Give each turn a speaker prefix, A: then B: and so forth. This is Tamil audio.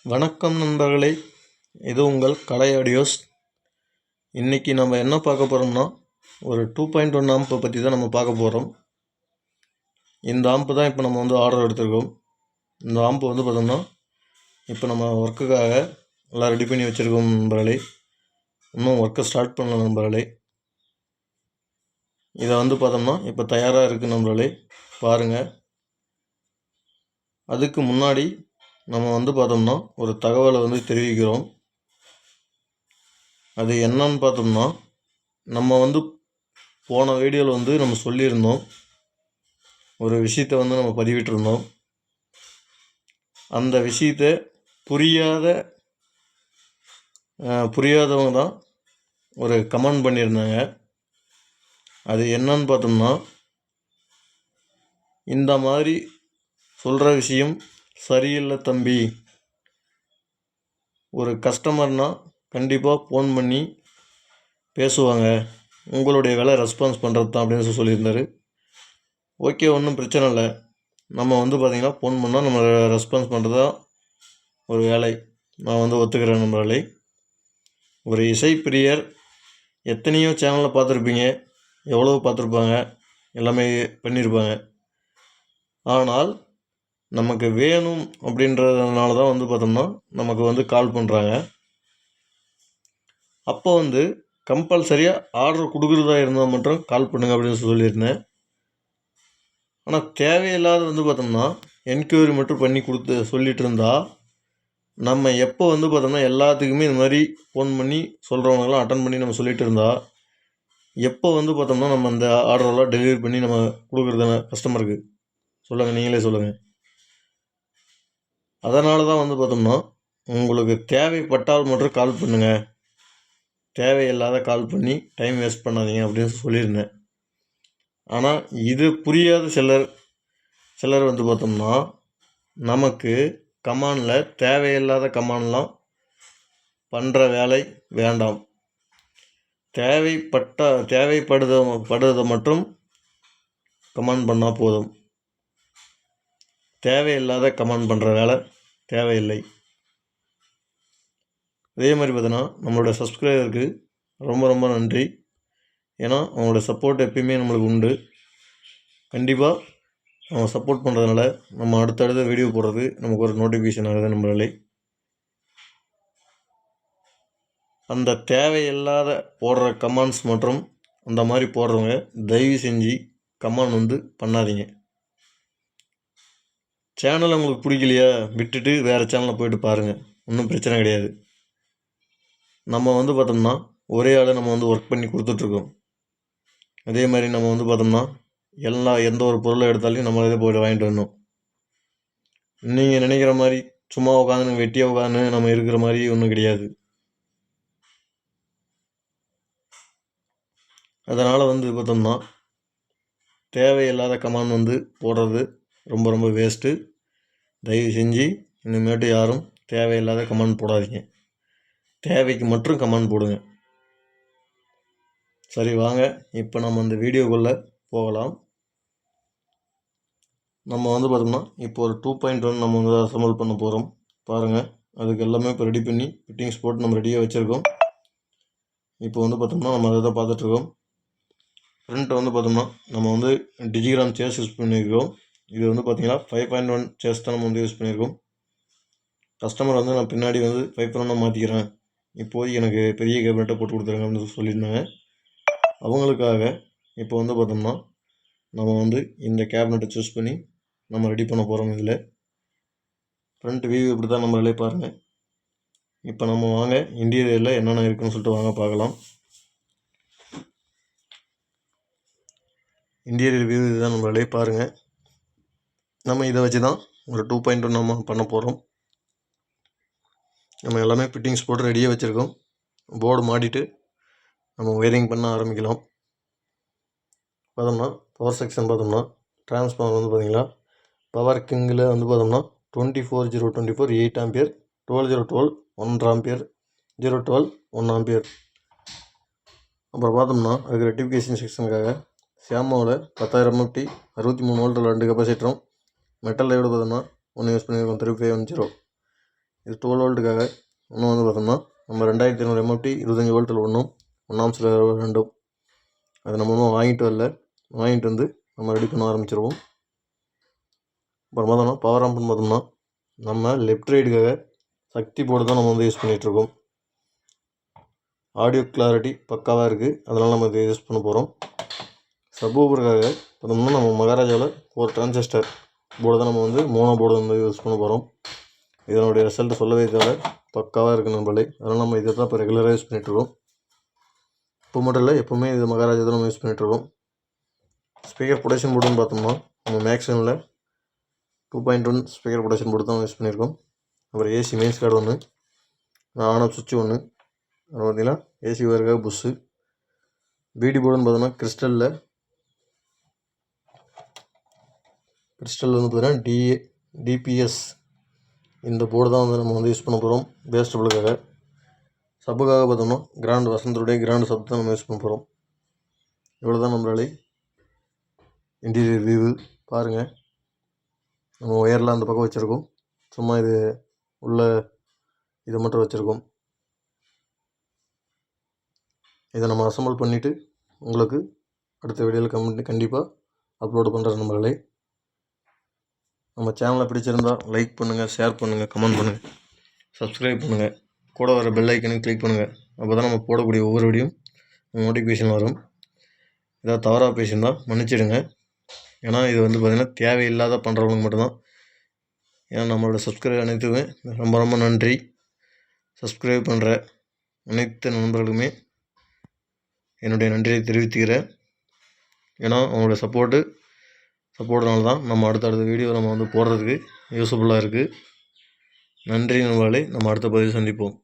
A: வணக்கம் நண்பர்களே, இது உங்கள் கலை ஆடியோஸ். இன்றைக்கி நம்ம என்ன பார்க்க போகிறோம்னா, ஒரு 2.1 ஆம்பை பற்றி தான் நம்ம பார்க்க போகிறோம். இந்த ஆம்பு தான் இப்போ நம்ம ஆர்டர் எடுத்திருக்கோம். இந்த ஆம்பு பார்த்தோம்னா இப்போ நம்ம ஒர்க்குக்காக எல்லாம் ரெடி பண்ணி வச்சுருக்கோம் நண்பர்களே. இன்னும் ஒர்க்கை ஸ்டார்ட் பண்ணல நண்பர்களே. இதை பார்த்தோம்னா இப்போ தயாராக இருக்குது நண்பர்களே, பாருங்கள். அதுக்கு முன்னாடி நம்ம பார்த்தோம்னா ஒரு தகவலை தெரிவிக்கிறோம். அது என்னன்னு பார்த்தோம்னா, நம்ம போன வீடியோவில் நம்ம சொல்லியிருந்தோம், ஒரு விஷயத்தை நம்ம பதிவிட்டிருந்தோம். அந்த விஷயத்தை புரியாதவங்க தான் ஒரு கமெண்ட் பண்ணியிருந்தாங்க. அது என்னன்னு பார்த்தோம்னா, இந்த மாதிரி சொல்கிற விஷயம் சரியில்லை தம்பி. ஒரு கஸ்டமர்னால் கண்டிப்பாக ஃபோன் பண்ணி பேசுவாங்க, உங்களுடைய வேலை ரெஸ்பான்ஸ் பண்ணுறது தான் அப்படின்னு சொல்லியிருந்தார். ஓகே, ஒன்றும் பிரச்சனை இல்லை. நம்ம பார்த்திங்கன்னா ஃபோன் பண்ணால் நம்ம ரெஸ்பான்ஸ் பண்ணுறது தான் ஒரு வேலை. நான் ஒத்துக்கிறேன் நண்பர்களே. ஒரு இசைப்பிரியர் எத்தனையோ சேனலில் பார்த்துருப்பீங்க, எவ்வளோ பார்த்துருப்பாங்க, எல்லாமே பண்ணியிருப்பாங்க. ஆனால் நமக்கு வேணும் அப்படின்றதுனால தான் பார்த்தோம்னா நமக்கு கால் பண்ணுறாங்க. அப்போ கம்பல்சரியாக ஆர்டர் கொடுக்குறதா இருந்தால் மட்டும் கால் பண்ணுங்க அப்படின்னு சொல்லியிருந்தேன். ஆனால் தேவையில்லாத பார்த்தோம்னா என்கொயரி மட்டும் பண்ணி சொல்லிகிட்டு இருந்தால், நம்ம எப்போ பார்த்தோம்னா எல்லாத்துக்குமே இந்த மாதிரி ஃபோன் பண்ணி சொல்கிறவங்களாம் அட்டன் பண்ணி நம்ம சொல்லிகிட்டு இருந்தால், எப்போ பார்த்தோம்னா நம்ம அந்த ஆர்டரெல்லாம் டெலிவரி பண்ணி நம்ம கொடுக்குறதான கஸ்டமருக்கு? சொல்லுங்கள், நீங்களே சொல்லுங்கள். அதனால தான் பார்த்தோம்னா உங்களுக்கு தேவைப்பட்டால் மட்டும் கால் பண்ணுங்கள், தேவையில்லாத கால் பண்ணி டைம் வேஸ்ட் பண்ணாதீங்க அப்படின்னு சொல்லியிருந்தேன். ஆனால் இது புரியாத சிலர் பார்த்தோம்னா நமக்கு கமாண்டில் தேவையில்லாத கமாண்ட்லாம் பண்ணுற வேலை வேண்டாம், தேவைப்படுறதை மட்டும் கமெண்ட் பண்ணால் போதும், தேவையில்லாத கமெண்ட் பண்ணுற வேலை தேவையில்லை. அதே மாதிரி பார்த்தோன்னா நம்மளோட சப்ஸ்கிரைபருக்கு ரொம்ப ரொம்ப நன்றி. ஏன்னா அவங்களோட சப்போர்ட் எப்பயுமே நம்மளுக்கு உண்டு. கண்டிப்பாக அவங்க சப்போர்ட் பண்ணுறதுனால நம்ம அடுத்தடுத்த வீடியோ போடுறது நமக்கு ஒரு நோட்டிஃபிகேஷன் ஆகுது நம்மளாலே. அந்த தேவையில்லாத போடுற கமெண்ட்ஸ் மற்றும் அந்த மாதிரி போடுறவங்க தயவு செஞ்சு கமெண்ட் பண்ணாதீங்க. சேனல் உங்களுக்கு பிடிக்கலையா விட்டுட்டு வேறு சேனலில் போய்ட்டு பாருங்கள், ஒன்றும் பிரச்சனை கிடையாது. நம்ம பார்த்தோம்னா ஒரே ஆளை நம்ம ஒர்க் பண்ணி கொடுத்துட்ருக்கோம். அதே மாதிரி நம்ம பார்த்தோம்னா எந்த ஒரு பொருளை எடுத்தாலையும் நம்ம இதை போய்ட்டு வாங்கிட்டு வரணும். நீங்கள் நினைக்கிற மாதிரி சும்மா உட்காந்து வெட்டியாக உட்காந்து நம்ம இருக்கிற மாதிரி ஒன்றும் கிடையாது. அதனால் பார்த்தோம்னா தேவையில்லாத கமெண்ட் போடுறது ரொம்ப ரொம்ப வேஸ்ட்டு. தயவு செஞ்சு இனிமேட்டு யாரும் தேவையில்லாத கமெண்ட் போடாதீங்க, தேவைக்கு மட்டும் கமெண்ட் போடுங்க. சரி, வாங்க இப்போ நம்ம அந்த வீடியோக்குள்ளே போகலாம். நம்ம பார்த்தோம்னா இப்போ ஒரு 2.1 நம்ம அசம்பிள் பண்ண போகிறோம். பாருங்கள், அதுக்கு எல்லாமே இப்போ ரெடி பண்ணி ஃபிட்டிங்ஸ் போட்டு நம்ம ரெடியாக வச்சுருக்கோம். இப்போ பார்த்தோம்னா நம்ம அதை தான் பார்த்துட்ருக்கோம். ஃப்ரண்ட் பார்த்தோம்னா நம்ம டிஜிகிராம் சேர்ஸ் யூஸ் பண்ணியிருக்கோம். இது பார்த்தீங்கன்னா 5.1 சேர்ஸ் தான் நம்ம யூஸ் பண்ணியிருக்கோம். கஸ்டமர் நான் பின்னாடி 5.1 மாற்றிக்கிறேன், இப்போதைக்கு எனக்கு பெரிய கேபினெட்டை போட்டு கொடுத்துருங்க அப்படின்னு சொல்லியிருந்தாங்க. அவங்களுக்காக இப்போ பார்த்தோம்னா நம்ம இந்த கேபினெட்டை சூஸ் பண்ணி நம்ம ரெடி பண்ண போகிறோம். இதில் ஃப்ரண்ட் வியூ இப்படி தான் நம்மளாலே பாருங்கள். இப்போ நம்ம வாங்க இன்டீரியரில் என்னென்ன இருக்குன்னு சொல்லிட்டு வாங்க பார்க்கலாம். இன்டீரியர் வியூ இதுதான் நம்மளாலே பாருங்கள். நம்ம இதை வச்சு தான் ஒரு 2.1 நம்ம பண்ண போகிறோம். நம்ம எல்லாமே ஃபிட்டிங்ஸ் போட்டு ரெடியாக வச்சுருக்கோம். போர்டு மாட்டிட்டு நம்ம ஒயரிங் பண்ண ஆரம்பிக்கலாம். பார்த்தோம்னா பவர் செக்ஷன் பார்த்தோம்னா டிரான்ஸ்ஃபார்மர் பார்த்தீங்களா, பவர் கிங்கில் பார்த்தோம்னா 24/024 8 ஆம்பியர், 12/012 1 ஆம்பியர், 012 1 ஆம்பியர். அப்புறம் பார்த்தோம்னா அதுக்கு ரெட்டிஃபிகேஷன் செக்ஷனுக்காக ஷியாமாவில் 10,000 MFT 63 வோல்ட் 2 கெப்பாசிட்டரும், மெட்டல் டையோடு பார்த்தோம்னா ஒன்று யூஸ் பண்ணியிருக்கோம் 3510. இது 12 வோல்ட்டுக்காக. இன்னும் வந்து பார்த்தோம்னா நம்ம 2500 MFT 25 வோல்ட்டில் ஒன்றும் 1 ஆம்ஸில் ரெண்டும். அது நம்ம இன்னும் வாங்கிட்டு வந்து நம்ம ரெடி பண்ண ஆரம்பிச்சிருவோம். அப்புறம் பார்த்தோம்னா பவர் ஆம்ப்னு பார்த்தோம்னா நம்ம லெஃப்ட் ரைடுக்காக சக்தி போர்டு தான் நம்ம வந்து யூஸ் பண்ணிகிட்ருக்கோம். ஆடியோ கிளாரிட்டி பக்காவாக இருக்குது, அதனால் நம்ம இதை யூஸ் பண்ண போகிறோம். சப்வூஃபருக்காக பார்த்தோம்னா நம்ம மகாராஜாவில் ஒரு டிரான்சிஸ்டர் போர்டு தான் நம்ம வந்து மோனோ போர்டு வந்து யூஸ் பண்ண போகிறோம். இதனுடைய ரிசல்ட் சொல்லவே தேவை, பக்காவாக இருக்குது நம்மளே. அதனால் நம்ம இதை தான் இப்போ ரெகுலராக யூஸ் பண்ணிகிட்ருக்கோம். இப்போ மட்டும் இல்லை, எப்போவுமே இது மகாராஜா தான் நம்ம யூஸ் பண்ணிகிட்ருக்கோம். ஸ்பீக்கர் ப்ரொடக்ஷன் போர்டுன்னு பார்த்தோம்னா நம்ம மேக்ஸிமில் 2.1 ஸ்பீக்கர் ப்ரொடக்ஷன் போர்டு தான் யூஸ் பண்ணியிருக்கோம். அப்புறம் ஏசி மெயின்ஸ் கார்டு ஒன்று, ஆன் ஆஃப் சுவிட்ச் ஒன்று, அப்புறம் பார்த்தீங்கன்னா ஏசி ஒயருக்காக புஷ்ஷு. பிடி போர்டுன்னு பார்த்தோம்னா கிறிஸ்டலில் வந்து பார்த்தீங்கன்னா டிபிஎஸ் இந்த போர்டு தான் வந்து நம்ம வந்து யூஸ் பண்ண போகிறோம் பேஸ் டபுளுக்காக. சப்புக்காக பார்த்தோம்னா வசந்தருடைய கிராண்ட் சப் தான் நம்ம யூஸ் பண்ண போகிறோம். இவ்வளோ தான் நம்மளாலே இன்டீரியர் வியூ பாருங்கள். நம்ம ஒயர்லாம் அந்த பக்கம் வச்சுருக்கோம், சும்மா இது உள்ள இதை மட்டும் வச்சுருக்கோம். இதை நம்ம அசம்பிள் பண்ணிவிட்டு உங்களுக்கு அடுத்த வீடியோவில் கண்டிப்பாக அப்லோடு பண்ணுறேன் நம்மளே. நம்ம சேனலை பிடிச்சிருந்தால் லைக் பண்ணுங்கள், ஷேர் பண்ணுங்கள், கமெண்ட் பண்ணுங்கள், சப்ஸ்கிரைப் பண்ணுங்கள், கூட வர பெல் ஐக்கனையும் கிளிக் பண்ணுங்கள். அப்போ தான் நம்ம போடக்கூடிய ஒவ்வொரு வீடியோவும் நோட்டிஃபிகேஷன் வரும். ஏதாவது தவறாக பேசியிருந்தால் மன்னிச்சிடுங்க. ஏன்னா இது வந்து பார்த்திங்கன்னா தேவையில்லாத பண்ணுறவங்களுக்கு மட்டும்தான். ஏன்னா நம்மளோட சப்ஸ்கிரைப் அனைத்துமே ரொம்ப ரொம்ப நன்றி. சப்ஸ்கிரைப் பண்ணுற அனைத்து நண்பர்களுமே என்னுடைய நன்றியை தெரிவித்துக்கிறேன். ஏன்னா அவங்களோட சப்போர்ட்னால தான் நம்ம அடுத்தடுத்த வீடியோ நம்ம வந்து போடுறதுக்கு யூஸ்ஃபுல்லாக இருக்குது. நன்றி நண்பர்களே, நம்ம அடுத்த பதிவில் சந்திப்போம்.